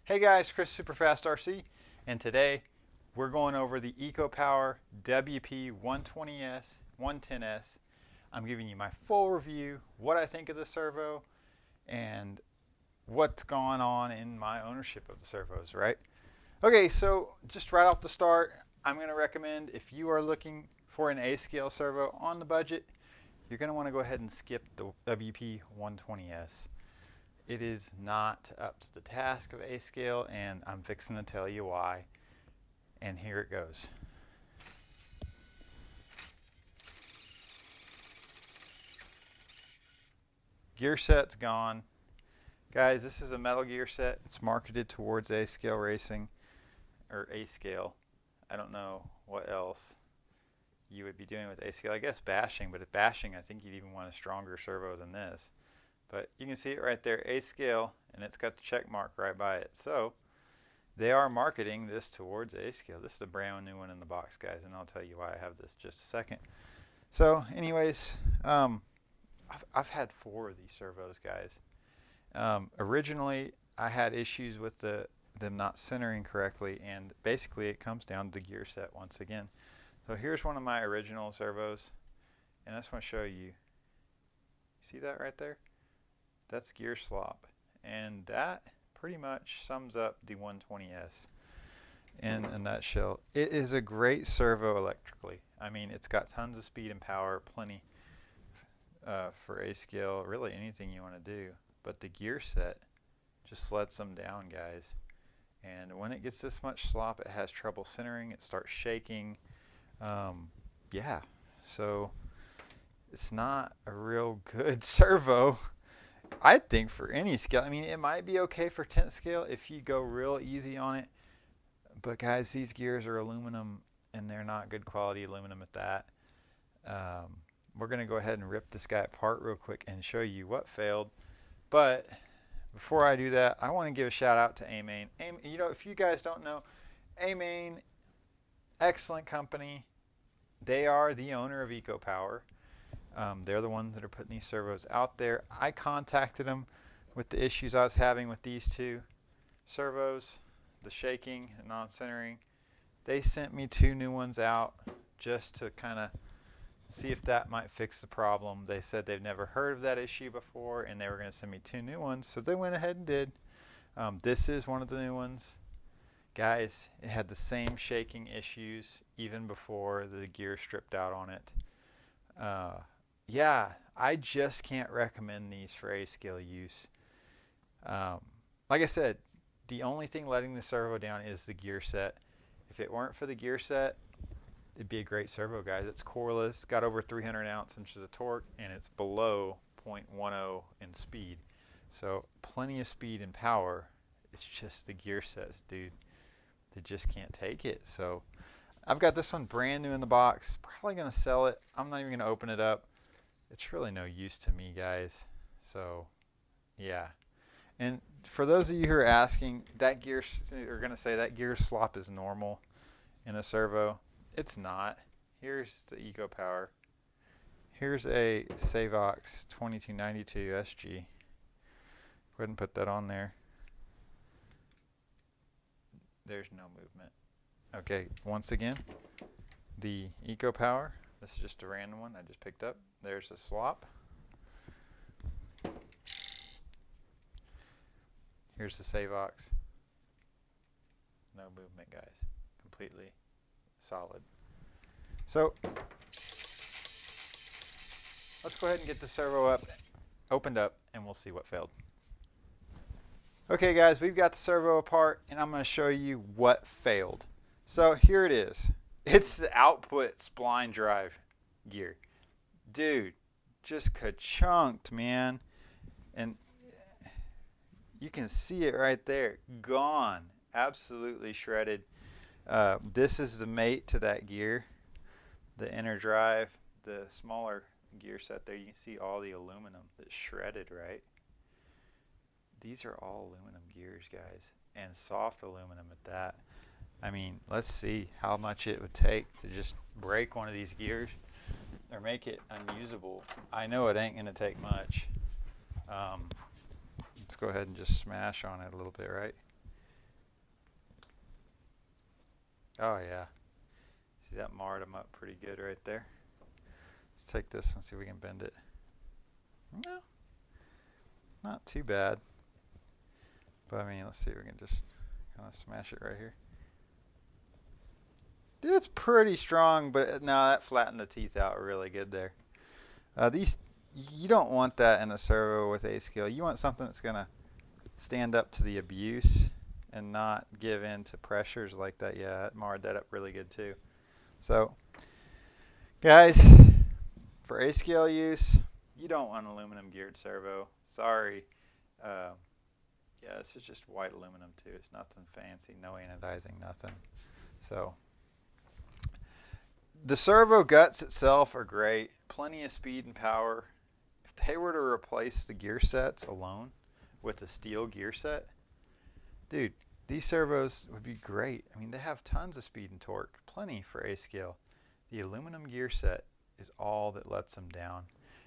Hey guys, Chris Superfast RC, and today we're going over the EcoPower WP120S, 110S. I'm giving you my full review, what I think of the servo, and what's gone on in my ownership of the servos, right? Okay, so just right off the start, I'm going to recommend if you are looking for an A-scale servo on the budget, you're going to want to go ahead and skip the WP120S. It is not up to the task of A-scale, and I'm fixing to tell you why. And here it goes. Gear set's gone. Guys, this is a metal gear set. It's marketed towards A-scale racing, or A-scale. I don't know what else you would be doing with A-scale. I guess bashing, but at bashing, I think you'd even want a stronger servo than this. But you can see it right there, A-scale, and it's got the check mark right by it. So they are marketing this towards A-scale. This is a brand new one in the box, guys, and I'll tell you why I have this in just a second. So anyways, I've had 4 of these servos, guys. Originally, I had issues with them not centering correctly, and basically it comes down to the gear set once again. So here's one of my original servos, and I just want to show you. See that right there? That's gear slop, and that pretty much sums up the 120S in a nutshell. It is a great servo electrically. I mean, it's got tons of speed and power, plenty for A-scale, really anything you want to do. But the gear set just lets them down, guys. And when it gets this much slop, it has trouble centering. It starts shaking. Yeah, so it's not a real good servo, I think, for any scale. I mean, it might be okay for 10th scale if you go real easy on it. But guys, these gears are aluminum, and they're not good quality aluminum at that. We're going to go ahead and rip this guy apart real quick and show you what failed. But before I do that, I want to give a shout out to A-Main. You know, if you guys don't know, A-Main, excellent company. They are the owner of EcoPower. They're the ones that are putting these servos out there. I contacted them with the issues I was having with these 2 servos, the shaking and non-centering. They sent me 2 new ones out just to kind of see if that might fix the problem. They said they've never heard of that issue before, and they were going to send me 2 new ones, so they went ahead and did. This is one of the new ones. Guys, it had the same shaking issues even before the gear stripped out on it. Yeah, I just can't recommend these for A-scale use. Like I said, the only thing letting the servo down is the gear set. If it weren't for the gear set, it'd be a great servo, guys. It's coreless, got over 300 ounce-inches of torque, and it's below 0.10 in speed. So plenty of speed and power. It's just the gear sets, dude. They just can't take it. So I've got this one brand new in the box. Probably going to sell it. I'm not even going to open it up. It's really no use to me, guys. So yeah. And for those of you who are asking, that gear, are going to say that gear slop is normal in a servo. It's not. Here's the EcoPower. Here's a Savox 2292 SG. Go ahead and put that on there. There's no movement. Okay, once again, the EcoPower. This is just a random one I just picked up. There's the slop. Here's the Savox. No movement, guys. Completely solid. So let's go ahead and get the servo opened up, and we'll see what failed. Okay, guys, we've got the servo apart, and I'm going to show you what failed. So here it is. It's the output spline drive gear. Dude, just ka-chunked, man. And you can see it right there. Gone. Absolutely shredded. This is the mate to that gear. The inner drive, the smaller gear set there. You can see all the aluminum that's shredded, right? These are all aluminum gears, guys, and soft aluminum at that. I mean, let's see how much it would take to just break one of these gears or make it unusable. I know it ain't going to take much. Let's go ahead and just smash on it a little bit, right? Oh yeah. See, that marred them up pretty good right there. Let's take this one, see if we can bend it. No, not too bad. But I mean, let's see if we can just kind of smash it right here. It's pretty strong, but no, that flattened the teeth out really good there. These, you don't want that in a servo with A scale. You want something that's gonna stand up to the abuse and not give in to pressures like that. Yeah, it marred that up really good too. So, guys, for A scale use, you don't want an aluminum geared servo. Sorry. Yeah, this is just white aluminum too. It's nothing fancy, no anodizing, nothing. So, the servo guts itself are great. Plenty of speed and power. If they were to replace the gear sets alone with a steel gear set, dude, these servos would be great. I mean, they have tons of speed and torque, plenty for A scale. The aluminum gear set is all that lets them down.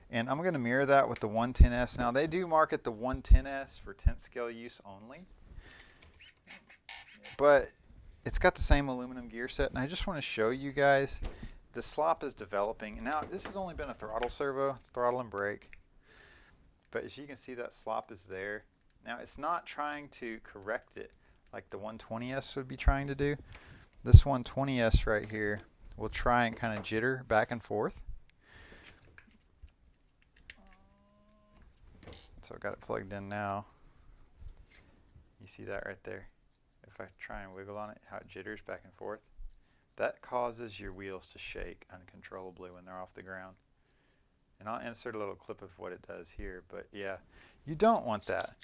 And I'm going to mirror that with the 110S. Now, they do market the 110S for 10th scale use only, but it's got the same aluminum gear set. And I just want to show you guys, the slop is developing. Now, this has only been a throttle servo, it's throttle and brake. But as you can see, that slop is there. Now, it's not trying to correct it like the 120S would be trying to do. This 120S right here will try and kind of jitter back and forth. So I've got it plugged in now. You see that right there? If I try and wiggle on it, how it jitters back and forth. That causes your wheels to shake uncontrollably when they're off the ground. And I'll insert a little clip of what it does here, but yeah, you don't want that.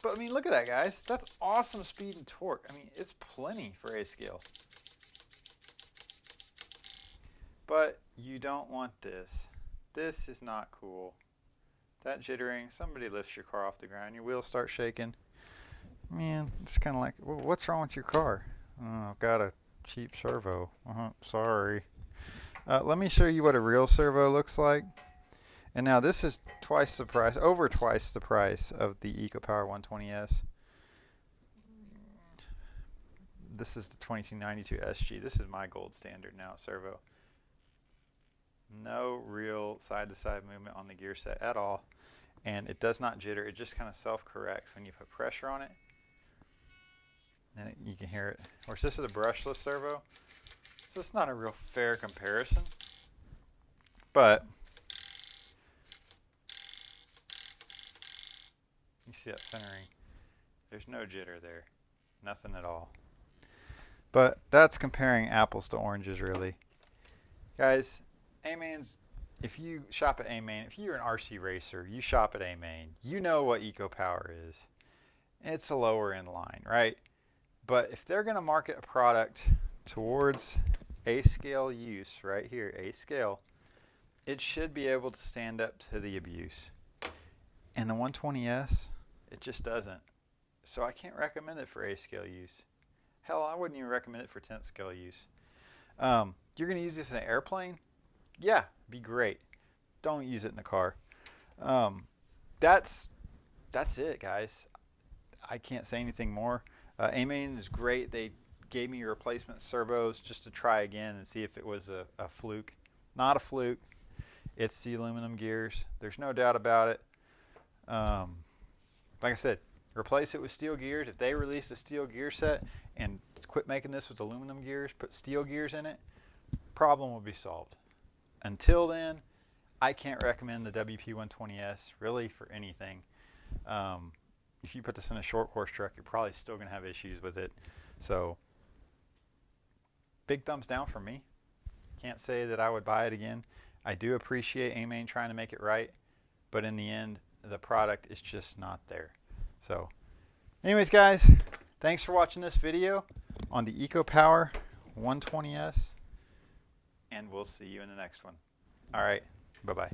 But I mean, look at that, guys. That's awesome speed and torque. I mean, it's plenty for A scale. But you don't want this. This is not cool. That jittering, somebody lifts your car off the ground, your wheels start shaking. Man, it's kind of like, well, what's wrong with your car? Oh, I've got a cheap servo. Sorry. Let me show you what a real servo looks like. And now this is twice the price, over twice the price of the EcoPower 120S. This is the 2292 SG. This is my gold standard now, servo. No real side-to-side movement on the gear set at all. And it does not jitter. It just kind of self-corrects when you put pressure on it. And you can hear it. Of course, this is a brushless servo, so it's not a real fair comparison. But you see that centering. There's no jitter there. Nothing at all. But that's comparing apples to oranges, really. Guys, A-Main's, if you shop at A-Main, if you're an RC racer, you shop at A-Main, you know what EcoPower is. It's a lower end line, right? But if they're going to market a product towards A scale use, right here, A scale, it should be able to stand up to the abuse. And the 120S, it just doesn't. So I can't recommend it for A scale use. Hell, I wouldn't even recommend it for 10th scale use. You're going to use this in an airplane? Yeah, be great. Don't use it in a car. That's it, guys. I can't say anything more. A-Main is great. They gave me replacement servos just to try again and see if it was a fluke. Not a fluke. It's the aluminum gears. There's no doubt about it. Like I said, replace it with steel gears. If they release a steel gear set and quit making this with aluminum gears, put steel gears in it, problem will be solved. Until then, I can't recommend the WP120S really for anything. If you put this in a short course truck, you're probably still going to have issues with it. So, big thumbs down from me. Can't say that I would buy it again. I do appreciate A-Main trying to make it right, but in the end, the product is just not there. So, anyways, guys, thanks for watching this video on the EcoPower 120S, and we'll see you in the next one. All right, bye-bye.